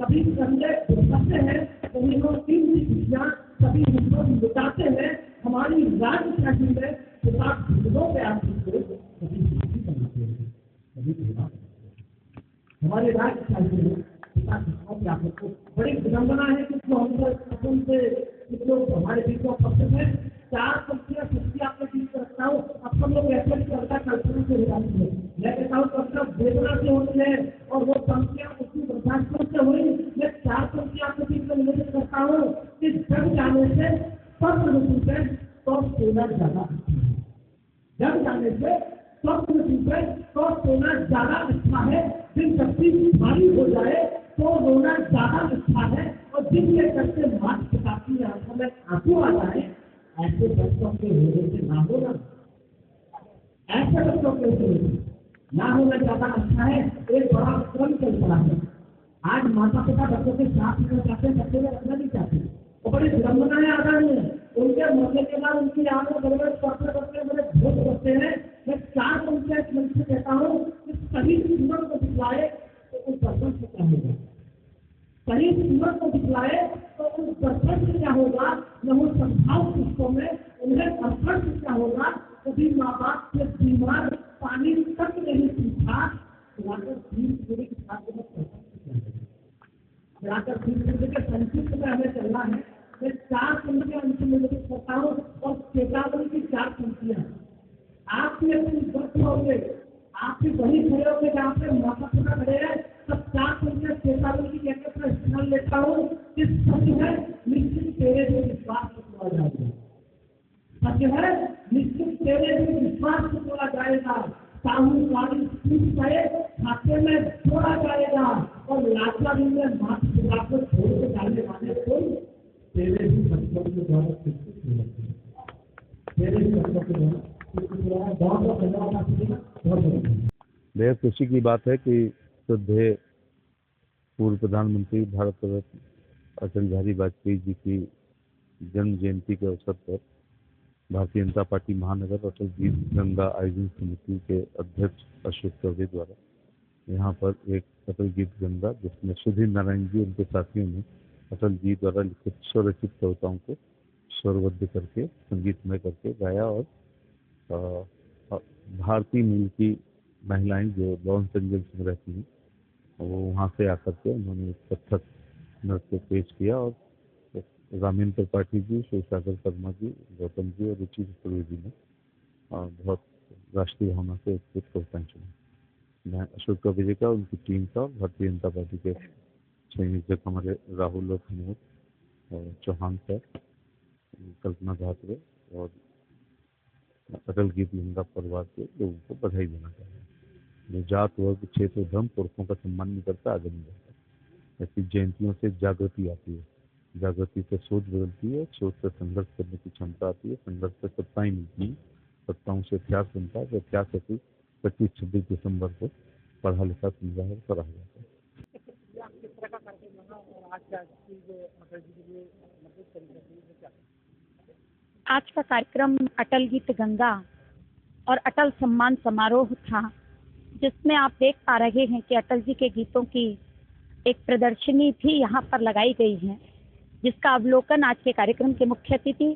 कभी कंधे उठाते हैं, कभी हम तीन खुशियाँ कभी हम लुटाते हैं। हमारी राजशाही में पिता खुदों पे आती है, कभी शादी बनाते हैं, कभी विवाह करते हैं। हमारे राजशाही में पिता खुदों पे आते हैं। बड़ी विडंबना है कि जो हम अपन से लोग हमारे बीच में पसंद है। चार पंक्तियाँ सच्ची आपके बीच में रखता हूँ। अब सब लोग ऐसे भी करता कल्पना से होती है, मैं कहता हूँ कल्पना वेदना से होती है और वो पंक्तियाँ उसकी बर्दाश्त से हुई। मैं चार पंक्तियाँ आपके बीच में निवेदन करता हूँ कि जब जाने से सब टूटे तो सोना ज्यादा अच्छा है। जब जाने से सब टूटे तो सोना ज्यादा अच्छा है। दिन शक्ति भारी हो जाए तो रोना ज्यादा अच्छा है। और दिन के करते मात पिताकी आंखों में आंसू आ जाए, ऐसे बच्चों के होने से ना होना, ऐसे बच्चों के होने ना होना ज्यादा अच्छा है। एक बड़ा क्रम चल रहा है। आज माता पिता बच्चों के साथ रहना चाहते हैं, बच्चे में रखना नहीं चाहते। वो बड़ी विडंबना है आदरणीय। उनके मरने के बाद उनकी आंख में बड़े करते करते बड़े भोग करते हैं। मैं चार पंचायत मंच से कहता हूँ कि सही जीवन को दिखलाए तो उस दर्शन से क्या होगा, सही जीवन को दिखलाए तो उस दर्शन से क्या होगा, न वो संभाव पुष्पों में उन्हें अर्पण से क्या होगा। कभी माँ बाप से बीमार पानी तक नहीं पूछा, पूरे के साथ मिलाकर के संक्षिप्त में हमें चलना है। मैं चार पंक्तियां उनसे निवेदित करता हूँ और चेतावनी की चार पंक्तियां आप भी अपनी वक्त होंगे, आप भी वही खड़े होंगे जहाँ पे माता पिता खड़े हैं। सब चार पंक्तियां चेतावनी की कहकर मैं स्थान लेता हूँ कि सच है निश्चित तेरे से विश्वास को तोड़ा जाएगा, सच है निश्चित तेरे से विश्वास को तोड़ा जाएगा। साहूकारी टूट गए खाते में जोड़ा जाएगा और लाचारी में मात पिता को छोड़ के जाने वाले को तेरे ही बच्चों के द्वारा तेरे ही बच्चों के द्वारा बेहद खुशी की बात है कि श्रद्धेय पूर्व प्रधानमंत्री भारत रत्न अटल बिहारी वाजपेयी जी की जन्म जयंती के अवसर पर भारतीय जनता पार्टी महानगर अटल गीत गंगा आयोजन समिति के अध्यक्ष अशोक चौधरी द्वारा यहाँ पर एक अटल गीत गंगा, जिसमें सुधीर नारायण जी उनके साथियों ने अटल जी द्वारा लिखित स्वरचित कविताओं को स्वरबद्ध करके संगीतमय करके गाया। और भारतीय मूल की महिलाएं जो लॉन्स एंजल्स में रहती हैं, वो वहाँ से आकर के उन्होंने कथक नृत्य पेश किया। और रामेंद्र त्रिपाठी जी, शिवसागर शर्मा जी, गौतम जी और रुचि चतुर्वेदी जी ने बहुत राष्ट्रीय भावना से उत्कृत कविताएं चुनी। मैं अशोक चौधरी का, उनकी टीम का, भारतीय जनता पार्टी के संयोजक हमारे राहुल और प्रमोद और चौहान सर, कल्पना धात्रे और अटल गीत गंगा परिवार के लोगों को बधाई देना चाहते हैं। जो जात वर्ग क्षेत्र धर्म पुरखों का सम्मान नहीं करता, आगे नहीं बढ़ता। ऐसी जयंतियों से जागृति आती है, जागृति से सोच बदलती है, सोच से संघर्ष करने की क्षमता आती है, संघर्ष से सत्ताएं मिलती हैं, सत्ताओं से इतिहास बनता है, इतिहास से 25-26 दिसंबर को पढ़ा लिखा समझा और पढ़ा जाता है। आज का कार्यक्रम अटल गीत गंगा और अटल सम्मान समारोह था, जिसमें आप देख पा रहे हैं कि अटल जी के गीतों की एक प्रदर्शनी भी यहाँ पर लगाई गई है, जिसका अवलोकन आज के कार्यक्रम के मुख्य अतिथि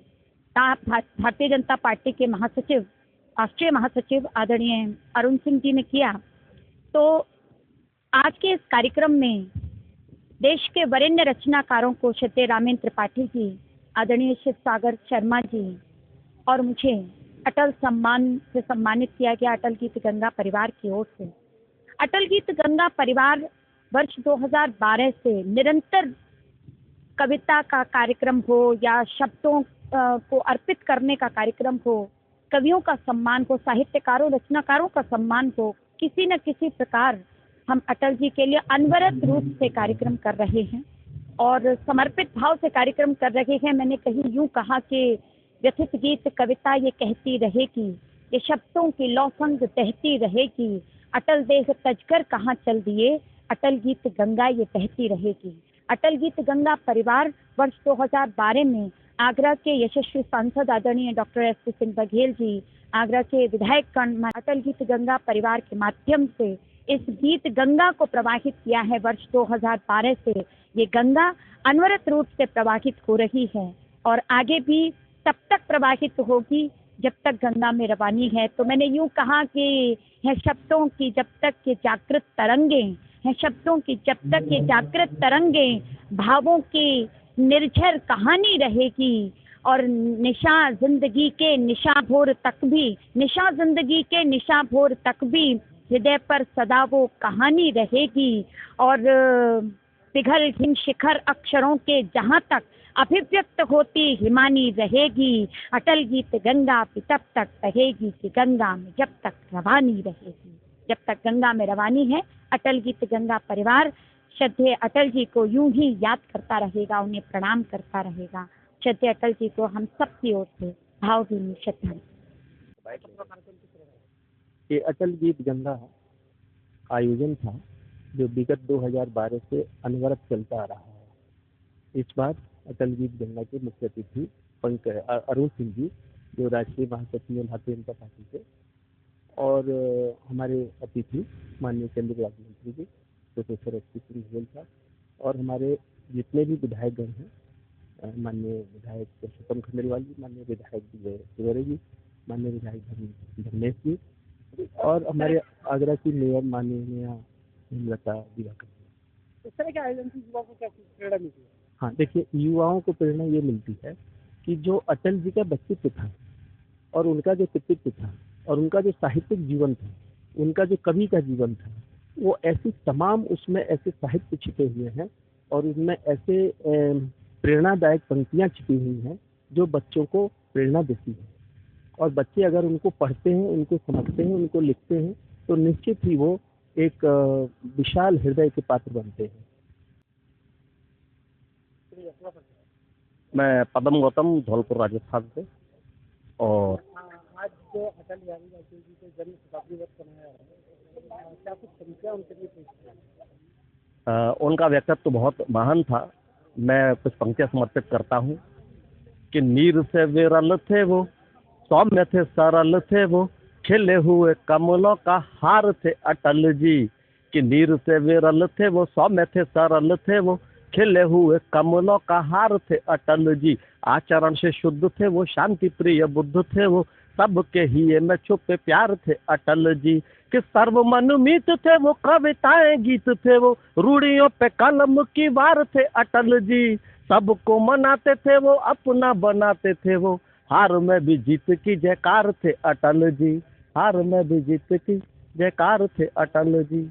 भारतीय जनता पार्टी के महासचिव, राष्ट्रीय महासचिव आदरणीय अरुण सिंह जी ने किया। तो आज के इस कार्यक्रम में देश के वरेण्य रचनाकारों को श्री रामेंद्र त्रिपाठी जी, आदरणीय शिवसागर शर्मा जी और मुझे अटल सम्मान से सम्मानित किया गया अटल गीत गंगा परिवार की ओर से। अटल गीत गंगा परिवार वर्ष 2012 से निरंतर कविता का कार्यक्रम हो या शब्दों को अर्पित करने का कार्यक्रम हो, कवियों का सम्मान हो, साहित्यकारों रचनाकारों का सम्मान हो, किसी न किसी प्रकार हम अटल जी के लिए अनवरत रूप से कार्यक्रम कर रहे हैं और समर्पित भाव से कार्यक्रम कर रहे हैं। मैंने कहीं यूं कहा कि व्यथित गीत कविता ये कहती रहेगी, ये शब्दों की लौसंग बहती रहेगी, अटल देह तजकर कहाँ चल दिए, अटल गीत गंगा ये बहती रहेगी। अटल गीत गंगा परिवार वर्ष 2012 में आगरा के यशस्वी सांसद आदरणीय doctor S P Singh Baghel ji, Agra के विधायक गण अटल गीत गंगा परिवार के माध्यम से इस गीत गंगा को प्रवाहित किया है वर्ष 2012 से। ये गंगा अनवरत रूप से प्रवाहित हो रही है और आगे भी तब तक प्रवाहित होगी जब तक गंगा में रवानी है। तो मैंने यूं कहा कि है शब्दों की जब तक ये जागृत तरंगे, है शब्दों की जब तक ये जागृत तरंगे, भावों की निर्झर कहानी रहेगी और निशा जिंदगी के निशा भोर तक भी, निशा जिंदगी के निशा भोर तक भी हृदय पर सदा वो कहानी रहेगी। और पिघल हिम शिखर अक्षरों के जहाँ तक अभिव्यक्त होती हिमानी रहेगी। अटल गीत गंगा भी तब तक रहेगी कि गंगा में जब तक रवानी रहेगी। जब तक गंगा में रवानी है, अटल गीत गंगा परिवार श्रद्धेय अटल जी को यूं ही याद करता रहेगा, उन्हें प्रणाम करता रहेगा। श्रद्धेय अटल जी को हम सबकी ओर से भावभीनी श्रद्धांजलि। ये अटल गीत गंगा आयोजन था जो विगत 2012 से अनवरत चलता आ रहा है। इस बार अटल गीत गंगा के मुख्य अतिथि अरुण सिंह जी, जो राष्ट्रीय महासचिव हैं भारतीय जनता पार्टी से, और हमारे अतिथि माननीय केंद्रीय राज्य मंत्री जी प्रोफेसर एस पी सिंह साहब, और हमारे जितने भी विधायकगण हैं, माननीय विधायक पुरुषोत्तम खंडेलवाल जी, माननीय विधायक विजय तिवारी जी, माननीय विधायक धर्मेश जी, और हमारे आगरा की मेयर माननीय हेमलता दिवाकर जी। इस तरह के आयोजन से युवाओं को क्या प्रेरणा मिलती है? हाँ, देखिए, युवाओं को प्रेरणा ये मिलती है कि जो अटल जी का व्यक्तित्व था और उनका जो कृतित्व था और उनका जो साहित्यिक जीवन था, उनका जो कवि का जीवन था, वो ऐसी तमाम उसमें ऐसे साहित्य छिपे हुए हैं और उसमें ऐसे प्रेरणादायक पंक्तियाँ छिपी हुई हैं जो बच्चों को प्रेरणा देती है। और बच्चे अगर उनको पढ़ते हैं, उनको समझते हैं, उनको लिखते हैं, तो निश्चित ही वो एक विशाल हृदय के पात्र बनते हैं। मैं पदम गौतम, धौलपुर राजस्थान से। और आज जो अटल बिहारी वाजपेयी जी के जन्म शताब्दी वर्ष मनाया है, क्या कुछ संख्या उनके लिए पेश किया? उनका व्यक्तित्व तो बहुत महान था। मैं कुछ पंक्तियाँ समर्पित करता हूँ कि नीर से विरल थे वो, सौम्य थे सरल थे वो, खिले हुए कमलों का हार थे अटल जी। कि नीर से विरल थे वो, सौम्य थे सरल थे वो, खिले हुए कमलों का हार थे अटल जी। आचरण से शुद्ध थे वो, शांति प्रिय बुद्ध थे वो, सबके हिये में छुपे प्यार थे अटल जी। कि सर्व मनमीत थे वो, कविताएं गीत थे वो, रूढ़ियों पे कलम की वार थे अटल जी। सबको मनाते थे वो, अपना बनाते थे वो, हार में भी जीत की जयकार थे अटल जी। हार में भी जीत की जयकार थे अटल जी।